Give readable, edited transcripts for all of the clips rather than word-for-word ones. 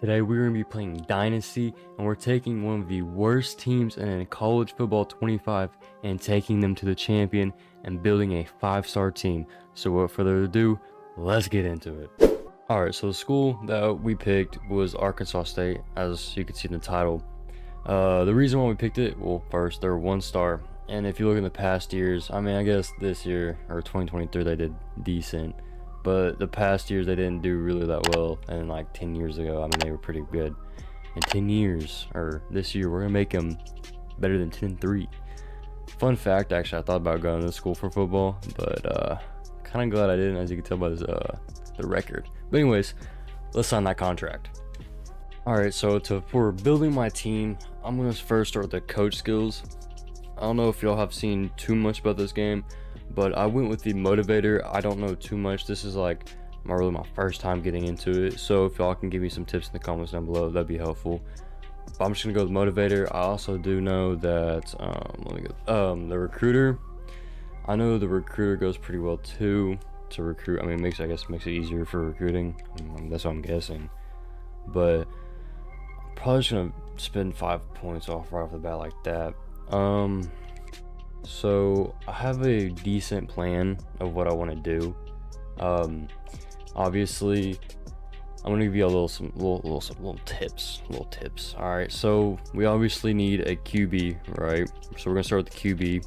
Today we're going to be playing Dynasty, and we're taking one of the worst teams in college football 25 and taking them to the champion and building a 5-star team. So without further ado, let's get into it. Alright, so the school that we picked was Arkansas State, as you can see in the title. The reason why we picked it, well, first, they're 1-star, and if you look in the past years, I mean, I guess this year, or 2023, they did decent. But the past years they didn't do really that well, and like 10 years ago, I mean, they were pretty good. In 10 years, or this year, we're gonna make them better than 10-3. Fun fact, actually, I thought about going to school for football, but kind of glad I didn't, as you can tell by this, the record. But anyways, let's sign that contract. All right, so for building my team, I'm gonna first start with the coach skills. I don't know if y'all have seen too much about this game, but I went with the motivator. I don't know too much. This is like my first time getting into it, so if y'all can give me some tips in the comments down below, that'd be helpful. But I'm just gonna go with motivator. I also do know that the recruiter, I know the recruiter goes pretty well too to recruit. I mean, I guess it makes it easier for recruiting. That's what I'm guessing. But I'm probably just gonna spend 5 points off right off the bat like that. So I have a decent plan of what I want to do. Obviously, I'm gonna give you some little tips. All right, so we obviously need a QB, right? So we're gonna start with the QB.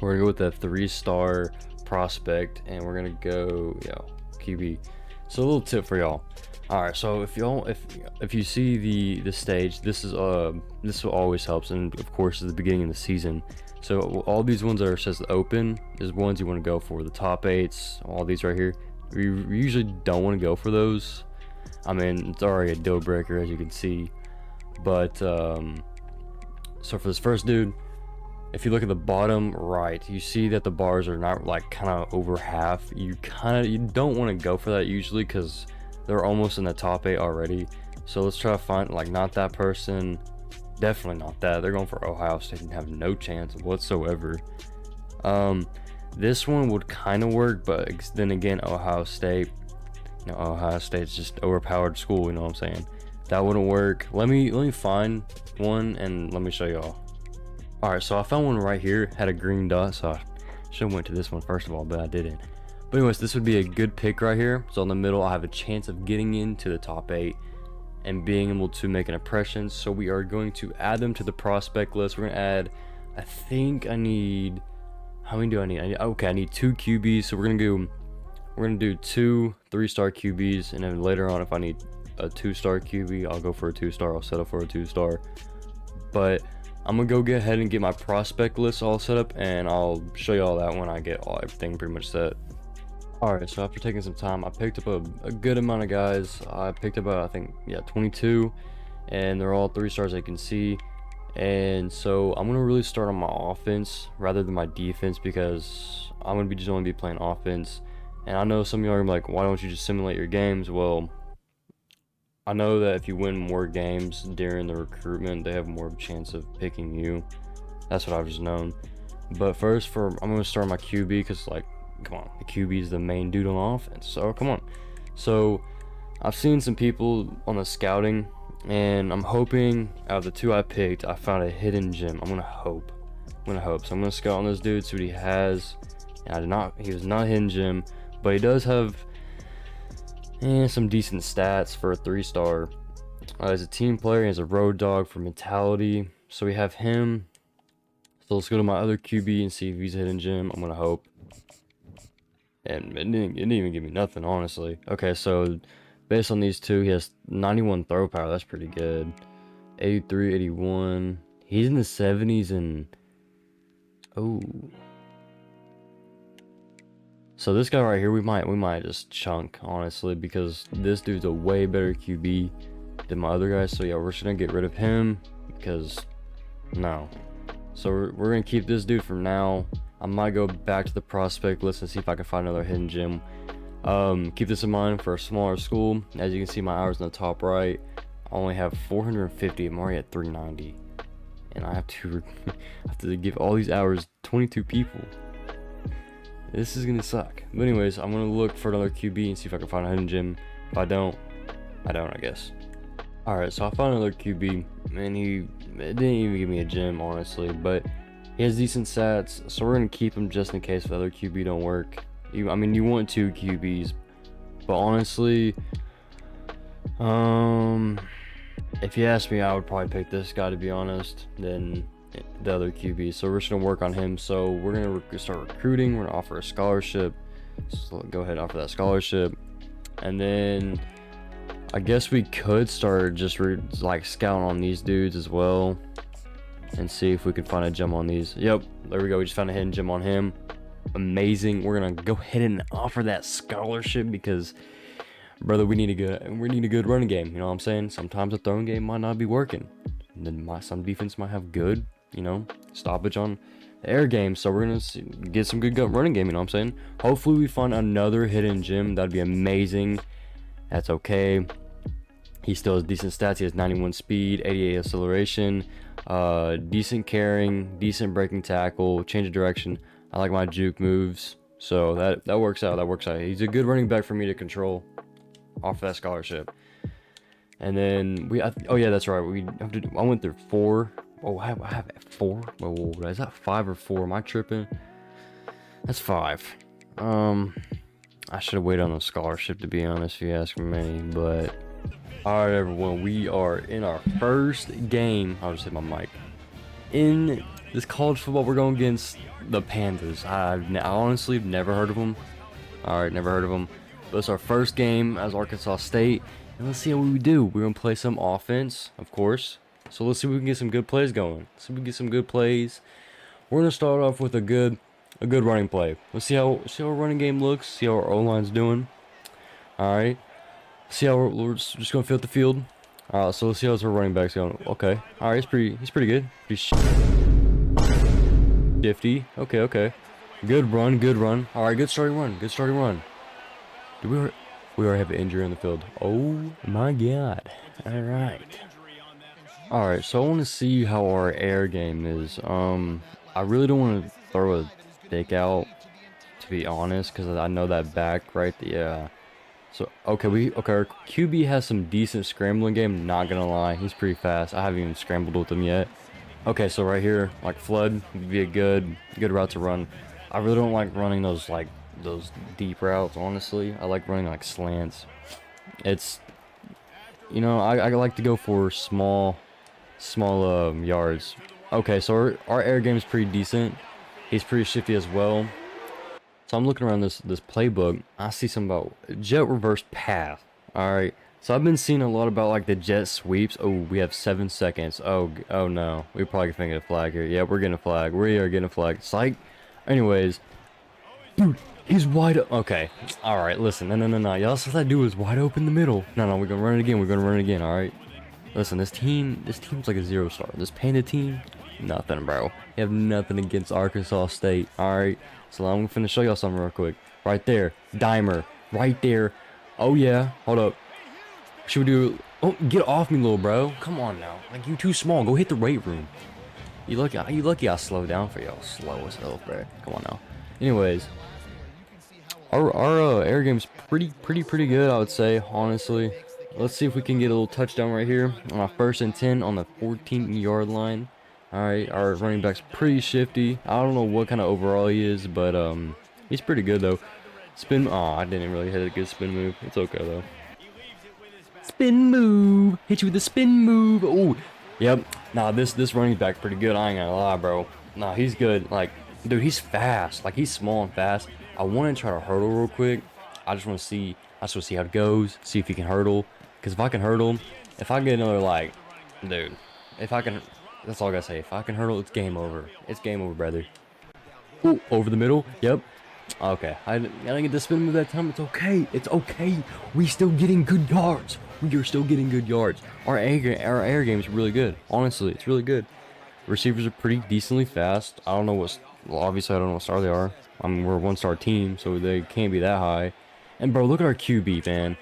We're gonna go with the 3-star prospect, and we're gonna go QB. So a little tip for y'all. All right, so if you see the stage, this will always helps, and of course at the beginning of the season. So all these ones that are says open is ones you want to go for. The top 8s, all these right here, we usually don't want to go for those. I mean, it's already a deal breaker, as you can see. But so for this first dude, if you look at the bottom right, you see that the bars are not like kind of over half. You don't want to go for that usually because they're almost in the top 8 already. So let's try to find like not that person. Definitely not that. They're going for Ohio State and have no chance whatsoever. This one would kind of work, but then again, Ohio State, Ohio State's just overpowered school. You know what I'm saying? That wouldn't work. Let me find one and let me show y'all. All right, so I found one right here. Had a green dot, so I should have went to this one first of all, but I didn't. But anyways, this would be a good pick right here. So in the middle, I have a chance of getting into the top 8 and being able to make an impression. So we are going to add them to the prospect list. We're gonna add, I think I need, how many do I need? Okay, I need 2 QBs. So we're gonna do 2 3-star QBs, and then later on, if I need a 2-star QB, I'll go for a 2-star. I'll settle for a 2-star. But I'm gonna go ahead and get my prospect list all set up, and I'll show you all that when I get everything pretty much set. Alright, so after taking some time, I picked up a good amount of guys. I picked up I think 22, and they're all 3-stars, as you can see. And so I'm gonna really start on my offense rather than my defense, because I'm gonna just only be playing offense. And I know some of y'all are gonna be like, why don't you just simulate your games? Well, I know that if you win more games during the recruitment, they have more of a chance of picking you. That's what I've just known. But first, I'm gonna start my QB, because like, come on, the QB is the main dude on offense, so come on. So I've seen some people on the scouting, and I'm hoping out of the 2 I picked, I found a hidden gem. I'm gonna hope. So I'm gonna scout on this dude, see what he has. And he was not a hidden gem, but he does have some decent stats for a 3-star. As a team player, he has a road dog for mentality, so we have him. So let's go to my other QB and see if he's a hidden gem. I'm gonna hope. And it didn't even give me nothing, honestly. Okay, so based on these 2, he has 91 throw power. That's pretty good. 83, 81. He's in the 70s, and oh. So this guy right here, we might just chunk, honestly, because this dude's a way better QB than my other guys. So yeah, we're just gonna get rid of him because no. So we're gonna keep this dude for now. I might go back to the prospect list and see if I can find another hidden gem. Keep this in mind for a smaller school. As you can see, my hours in the top right, I only have 450. I'm already at 390, and I have to give all these hours 22 people. This is gonna suck. But anyways, I'm gonna look for another QB and see if I can find a hidden gem. If I don't, I don't, I guess. Alright, so I found another QB, and it didn't even give me a gem, honestly, but he has decent stats, so we're going to keep him just in case the other QB don't work. I mean, you want 2 QBs, but honestly, if you ask me, I would probably pick this guy, to be honest, than the other QB. So we're just gonna work on him. So we're gonna start recruiting. We're gonna offer a scholarship. So go ahead and offer that scholarship, and then I guess we could start just like scouting on these dudes as well, and see if we could find a gem on these. Yep, there we go. We just found a hidden gem on him. Amazing. We're gonna go ahead and offer that scholarship because, brother, we need a good running game. You know what I'm saying? Sometimes the throwing game might not be working, and then some defense might have good, stoppage on the air game. So we're gonna get some good running game. You know what I'm saying? Hopefully we find another hidden gem. That'd be amazing. That's okay. He still has decent stats. He has 91 speed, 88 acceleration, decent carrying, decent breaking tackle, change of direction. I like my juke moves, so that works out. He's a good running back for me to control off that scholarship. And then oh yeah, that's right. I went through 4. Oh, I have 4. Whoa, is that 5 or 4? Am I tripping? That's 5. I should have waited on the scholarship, to be honest, if you ask me. But all right, everyone, we are in our first game. I'll just hit my mic. In this college football, we're going against the Panthers. I honestly have never heard of them. All right, never heard of them. But it's our first game as Arkansas State, and let's see how we do. We're gonna play some offense, of course. So let's see if we can get some good plays going. We're gonna start off with a good running play. Let's see how our running game looks. See how our O-line's doing. All right. See how we're just gonna fill out the field. So let's see how our running back's going. Okay. All right. He's pretty good. Pretty shifty. Okay. Good run. All right. Good starting run. Do we already have an injury on the field? Oh my god. Alright, so I want to see how our air game is. I really don't want to throw a dick out, to be honest, because I know that back right there. Yeah. So our QB has some decent scrambling game, not gonna lie. He's pretty fast. I haven't even scrambled with him yet. Okay, so right here, like flood would be a good route to run. I really don't like running those deep routes, honestly. I like running like slants. It's, I like to go for small yards. Okay, so our air game is pretty decent. He's pretty shifty as well. So I'm looking around this playbook. I see something about jet reverse path. All right. So I've been seeing a lot about like the jet sweeps. Oh, we have 7 seconds. Oh no, we probably can get a flag here. Yeah, we're getting a flag. We are getting a flag. Psych. Anyways, dude, he's wide open. Okay. All right. Listen. No. Y'all said that dude was wide open in the middle. No. We're gonna run it again. All right. Listen. This team's like a 0-star. This Panda team, nothing, bro. You have nothing against Arkansas State. All right. So I'm gonna show y'all something real quick. Right there, Dimer. Right there. Oh yeah. Hold up. Should we do? Oh, get off me, little bro. Come on now. Like, you too small. Go hit the weight room. You lucky I slowed down for y'all. Slow as hell, bro. Come on now. Anyways, our air game's pretty good, I would say, honestly. Let's see if we can get a little touchdown right here on our 1st and 10 on the 14-yard line. All right, our running back's pretty shifty. I don't know what kind of overall he is, but he's pretty good though. Spin. Oh, I didn't really hit a good spin move. It's okay though. Spin move. Hit you with the spin move. Oh, yep. Nah, this running back pretty good. I ain't gonna lie, bro. Nah, he's good. Like, dude, he's fast. Like, he's small and fast. I want to try to hurdle real quick. I just want to see how it goes. See if he can hurdle. Because if I can hurdle, if I get another dude, if I can, that's all I gotta say. If I can hurdle, it's game over. It's game over, brother. Ooh, over the middle. Yep. Okay, I didn't get the spin move that time. It's okay. We still getting good yards. We are still getting good yards. Our air game is really good. Honestly, it's really good. Receivers are pretty decently fast. Obviously I don't know what star they are. I mean, we're a 1-star team, so they can't be that high. And bro, look at our QB, man.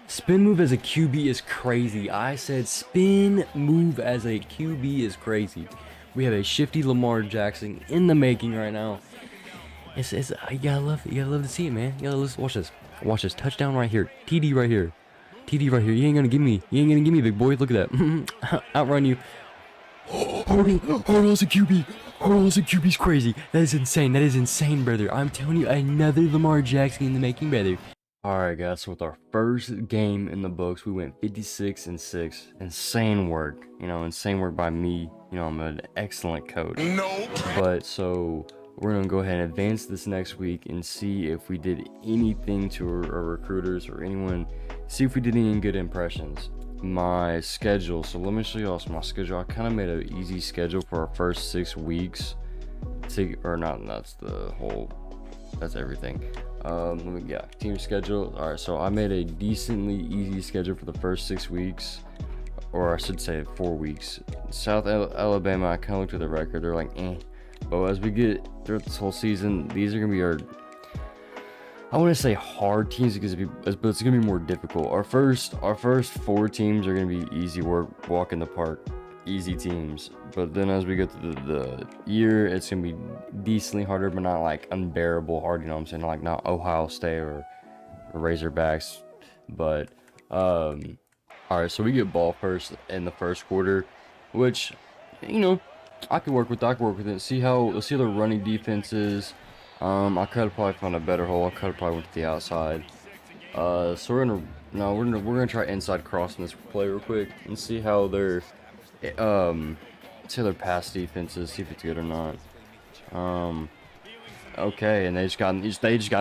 Spin move as a QB is crazy. I said spin move as a QB is crazy. We have a shifty Lamar Jackson in the making right now. You gotta love to see it, man. Watch this touchdown right here. TD right here. TD right here. You ain't gonna give me. You ain't gonna give me, big boy. Look at that. Outrun you. Hurdle's a QB. Hurdle's a QB's crazy. That is insane. That is insane, brother. I'm telling you, another Lamar Jackson in the making, brother. Alright, guys. So with our first game in the books, we went 56-6. Insane work. You know, insane work by me. You know, I'm an excellent coach. No. But so we're gonna go ahead and advance this next week and see if we did anything to our recruiters or anyone. See if we did any good impressions. My schedule, so let me show you all my schedule. I kind of made an easy schedule for our first 6 weeks or not, that's the whole, that's everything. Team schedule. All right, so I made a decently easy schedule for the first 6 weeks, or I should say 4 weeks. South Alabama, I kind of looked at the record, they're like but as we get through this whole season, these are gonna be our, I want to say hard teams because but it's gonna be more difficult. Our first 4 teams are gonna be easy work, walk in the park, easy teams. But then as we go through the year, it's gonna be decently harder, but not like unbearable hard. You know what I'm saying? Like not Ohio State or Razorbacks. But all right, so we get ball first in the first quarter, which I can work with. Let's see how the running defense is. I could have probably found a better hole. I could have probably went to the outside. So we're gonna try inside crossing this play real quick and see how their pass defense is. See if it's good or not. Okay, and they just got in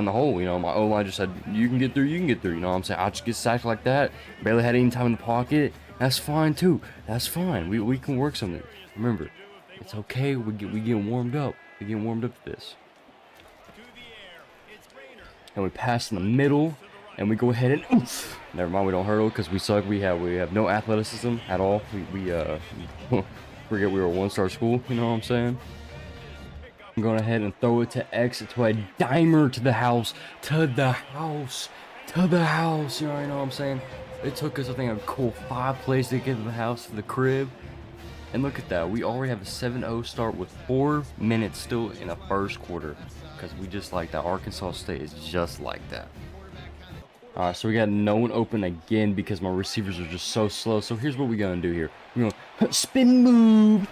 the hole. You know, my O-line just said, "You can get through. You can get through." You know what I'm saying? I just get sacked like that. Barely had any time in the pocket. That's fine too. That's fine. We can work something. Remember, it's okay. We get warmed up. We get warmed up to this. And we pass in the middle, and we go ahead and never mind, we don't hurdle because we suck. We have no athleticism at all. We forget we were a 1-star school. You know what I'm saying? I'm going ahead and throw it to X, to a dimer to the house, You know what I'm saying? It took us, I think, a cool 5 plays to get to the house, to the crib. And look at that, we already have a 7-0 start with 4 minutes still in the first quarter. Because we just like that. Arkansas State is just like that. Alright, so we got no one open again because my receivers are just so slow. So here's what we're going to do here. We're going to spin move.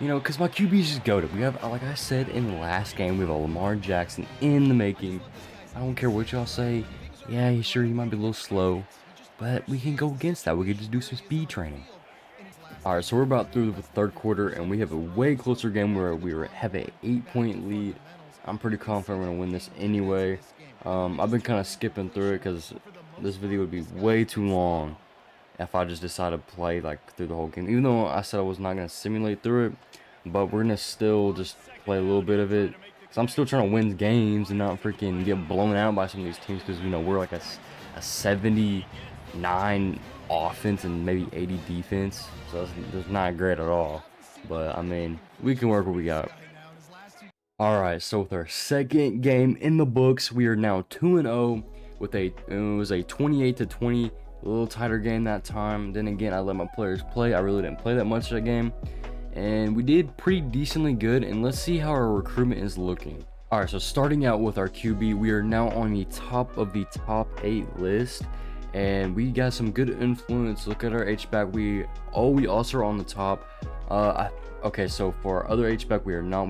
You know, because my QB's just goated. We have, like I said in the last game, we have a Lamar Jackson in the making. I don't care what y'all say. Yeah, sure, he might be a little slow. But we can go against that. We can just do some speed training. Alright, so we're about through the third quarter, and we have a way closer game where we have an 8-point lead. I'm pretty confident we're going to win this anyway. I've been kind of skipping through it because this video would be way too long if I just decided to play like through the whole game. Even though I said I was not going to simulate through it, but we're going to still just play a little bit of it. Because I'm still trying to win games and not freaking get blown out by some of these teams because, we're like a 79 offense and maybe 80 defense. So that's not great at all. But, I mean, we can work what we got. Alright, so with our second game in the books, we are now 2-0 with it was a 28-20, a little tighter game that time. Then again, I let my players play. I really didn't play that much that game. And we did pretty decently good, and let's see how our recruitment is looking. Alright, so starting out with our QB, we are now on the top of the top 8 list. And we got some good influence. Look at our H-back. We also are on the top. Okay, so for our other H-back, we are not,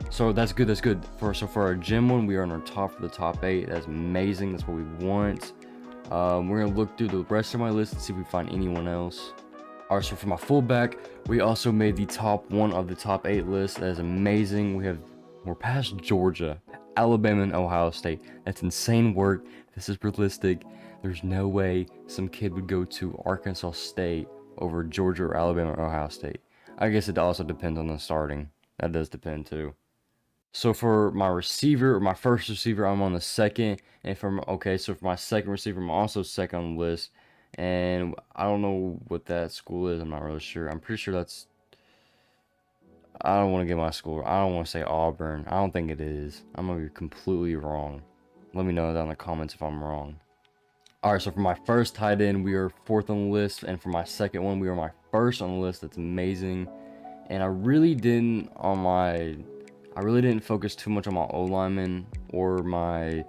so that's good. For our gym one, we are on our top for the top 8. That's amazing. That's what we want. We're gonna look through the rest of my list and see if we find anyone else. Alright, so for my fullback, we also made the top 1 of the top 8 list. That is amazing. We're past Georgia, Alabama, and Ohio State. That's insane work. This is realistic. There's no way some kid would go to Arkansas State over Georgia or Alabama or Ohio State. I guess it also depends on the starting. That does depend too. So for my receiver, or my first receiver, I'm on the second. And for my second receiver, I'm also second on the list. And I don't know what that school is. I'm not really sure. I'm pretty sure that's, I don't want to get my school. I don't want to say Auburn. I don't think it is. I'm going to be completely wrong. Let me know down in the comments if I'm wrong. Alright, so for my first tight end, we are 4th on the list. And for my second one, we are my first on the list. That's amazing. And I really didn't focus too much on my O-lineman or my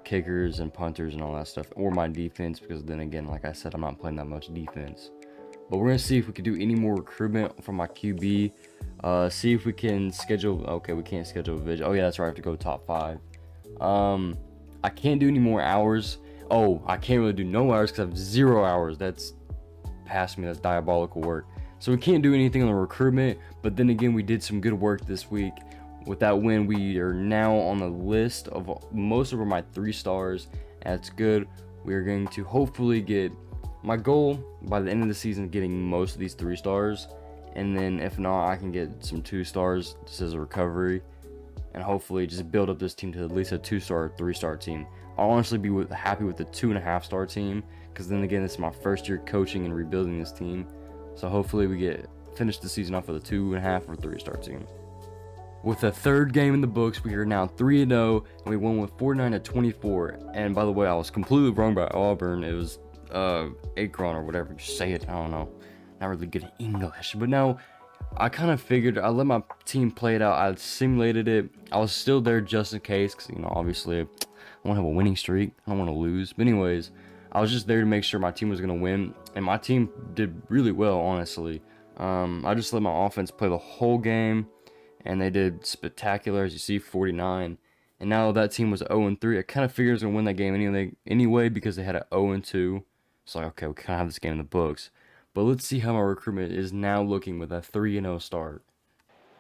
kickers and punters and all that stuff, or my defense, because then again, like I said, I'm not playing that much defense. But we're gonna see if we can do any more recruitment for my QB. See if we can schedule. Okay, we can't schedule a vision. Oh yeah, that's right. I have to go top 5. I can't do any more hours. Oh, I can't really do no hours because I have 0 hours. That's past me. That's diabolical work. So we can't do anything on the recruitment. But then again, we did some good work this week. With that win, we are now on the list of most of my 3 stars. That's good. We are going to hopefully get my goal by the end of the season, getting most of these 3 stars. And then if not, I can get some 2 stars just as a recovery. And hopefully just build up this team to at least a 2-star, 3-star team. I'll honestly be happy with the 2.5-star team, because then again, this is my first year coaching and rebuilding this team. So hopefully we finish the season off with a 2.5 or 3-star team. With the 3rd game in the books, we are now 3-0, and we won with 49-24. And by the way, I was completely wrong about Auburn. It was Akron or whatever you say it. I don't know. Not really good at English, but now I kind of figured I let my team play it out. I simulated it. I was still there just in case, because obviously I want to have a winning streak. I don't want to lose. But anyways, I was just there to make sure my team was gonna win, and my team did really well, honestly. I just let my offense play the whole game, and they did spectacular, as you see, 49. And now that team was 0-3. I kind of figured I was gonna win that game anyway because they had an 0-2. So like, okay, we kind of have this game in the books. But let's see how my recruitment is now looking with a 3-0 start.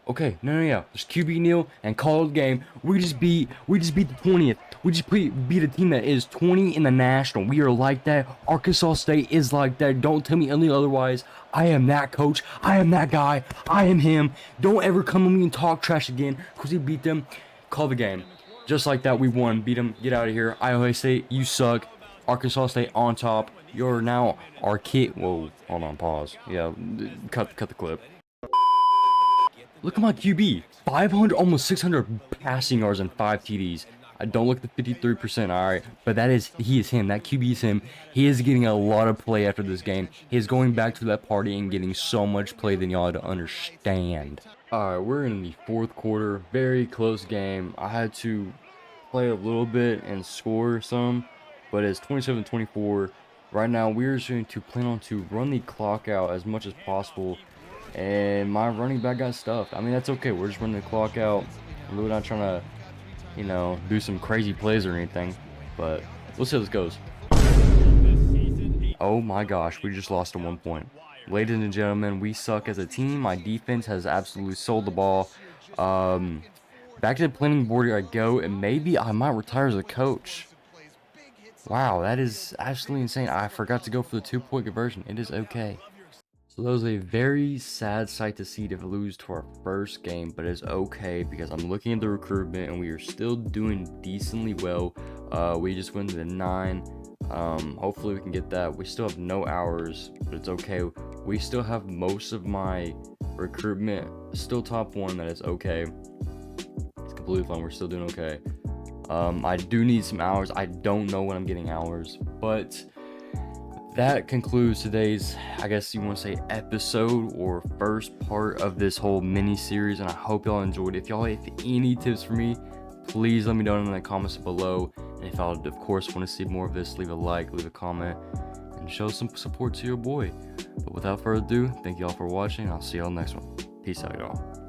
Okay, no. There's QB Neal and call the game. We just beat the 20th. We just beat a team that is 20 in the national. We are like that. Arkansas State is like that. Don't tell me any otherwise. I am that coach. I am that guy. I am him. Don't ever come to me and talk trash again, because we beat them. Call the game. Just like that, we won. Beat them. Get out of here. Iowa State, you suck. Arkansas State on top. You're now our kid. Whoa, hold on, pause. Yeah, cut the clip. Look at my QB. 500, almost 600 passing yards and 5 TDs. I don't look at the 53%, alright, but he is him. That QB is him. He is getting a lot of play after this game. He is going back to that party and getting so much play than y'all to understand. Alright, we're in the 4th quarter. Very close game. I had to play a little bit and score some, but it's 27-24. Right now, we're just going to plan on to run the clock out as much as possible. And my running back got stuffed. I mean, that's okay. We're just running the clock out. I'm really not trying to, do some crazy plays or anything. But we'll see how this goes. Oh my gosh, we just lost at 1 point. Ladies and gentlemen, we suck as a team. My defense has absolutely sold the ball. Back to the planning board here I go, and maybe I might retire as a coach. Wow, that is absolutely insane. I forgot to go for the 2-point conversion. It is okay. So that was a very sad sight to see to lose to our first game, but it's okay because I'm looking at the recruitment and we are still doing decently well. We just went to the 9. Hopefully we can get that. We still have no hours, but it's okay. We still have most of my recruitment still top 1. That is okay. It's completely fine. We're still doing okay. I do need some hours. I don't know when I'm getting hours, but that concludes today's, I guess you want to say, episode or first part of this whole mini series, and I hope y'all enjoyed. If y'all have any tips for me, please let me know in the comments below. And if y'all of course want to see more of this, leave a like, leave a comment, and show some support to your boy. But without further ado, thank y'all for watching. I'll see y'all next one. Peace out, y'all.